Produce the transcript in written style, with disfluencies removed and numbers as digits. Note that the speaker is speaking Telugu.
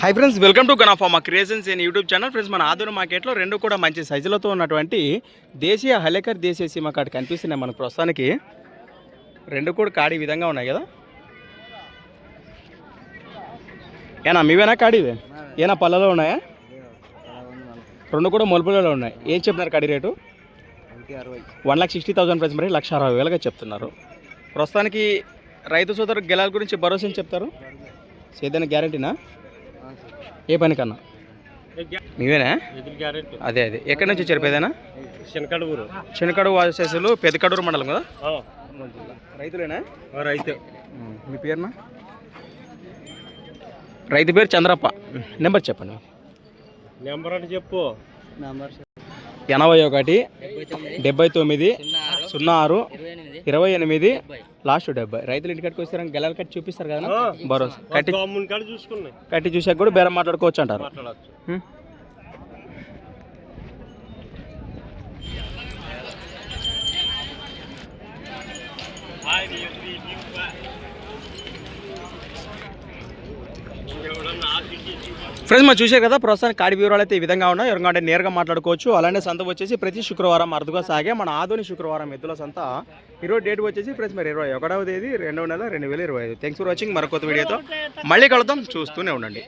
హై ఫ్రెండ్స్, వెల్కమ్ టు గనాఫార్మా creations in YouTube channel. Friends, మన ఆదూరు మార్కెట్లో రెండు కూడా మంచి సైజులతో ఉన్నటువంటి దేశీయ హలేకర్ దేశీయ సీమ కాటు కనిపిస్తున్నాయి మనకు ప్రస్తుతానికి. రెండు కూడా కాడి విధంగా ఉన్నాయి కదా. ఏనా మీవేనా కాడివే? ఏనా పళ్ళలో ఉన్నాయా? రెండు కూడా మొలుపులలో ఉన్నాయి. ఏం చెప్తున్నారు కాడి రేటు? 1,60,000 ప్రైస్, మరి 1,60,000గా చెప్తున్నారు. ప్రస్తుతానికి రైతు సోదరు గెలాల గురించి భరోసా చెప్తారు. సేదైనా గ్యారంటీనా? ఏ పని కన్నా మీవేనా? అదే అదే. ఎక్కడి నుంచి వచ్చారు? పెదనా శనకడు వాసేసులు, పెదకడూరు మండలం కదా. రైతులేనా? రైతు. మీ పేరునా? రైతు పేరు చంద్రప్ప. నెంబర్ చెప్పండి. నెంబర్ అంటే చెప్పు. 81 79 06 28 లాస్ట్ 70. రైతులు ఇంటికట్టుకు వస్తారని గెలాలు కట్టి చూపిస్తారు కదా, భరోసా కట్టి చూసాక కూడా బేరం మాట్లాడుకోవచ్చు అంటారు. ఫ్రెండ్స్, మనం చూసారు కదా, ప్రస్తుతానికి కాడి వివరాలు అయితే ఈ విధంగా ఉన్నాయి. ఎవరికంటే నేరుగా మాట్లాడుకోవచ్చు. అలానే సంత వచ్చేసి ప్రతి శుక్రవారం అరుదుగా సాగే మన ఆదోని శుక్రవారం ఎద్దుల సంత. ఈరోజు డేట్ వచ్చేసి ఫ్రెండ్స్ మరి 21వ తేదీ 2వ నెల 2025. Thanks for watching. మరొక కొత్త వీడియోతో మళ్ళీ కలుద్దాం. చూస్తూనే ఉండండి.